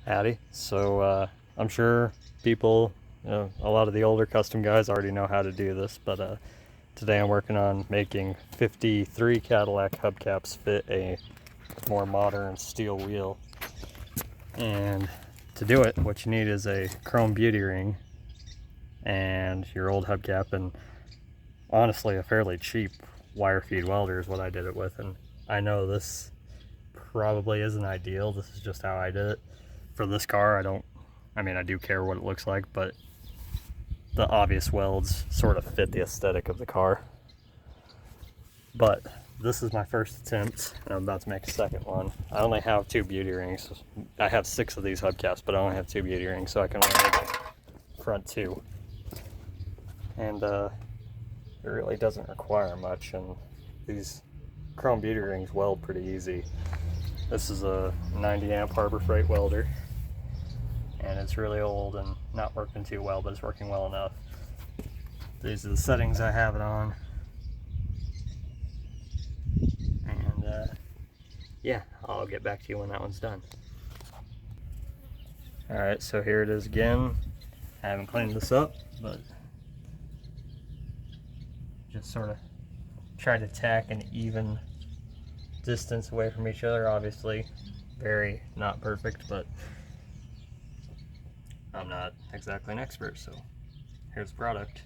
Howdy. I'm sure people, a lot of the older custom guys already know how to do this, but today I'm working on making 53 Cadillac hubcaps fit a more modern steel wheel. And to do it, what you need is a chrome beauty ring and your old hubcap, and honestly a fairly cheap wire feed welder is what I did it with. And I know this probably isn't ideal, this is just how I did it. For this car, I do care what it looks like, but the obvious welds sort of fit the aesthetic of the car. But this is my first attempt, and I'm about to make a second one. I only have 2 beauty rings. I have 6 of these hubcaps, but I only have 2 beauty rings, so I can only make front 2. And it really doesn't require much, and these chrome beauty rings weld pretty easy. This is a 90 amp Harbor Freight welder, and it's really old and not working too well, but it's working well enough. These are the settings I have it on. And yeah, I'll get back to you when that one's done. Alright, so here it is again. I haven't cleaned this up, but just sort of try to tack an even distance away from each other. Obviously very not perfect, but I'm not exactly an expert, so here's the product.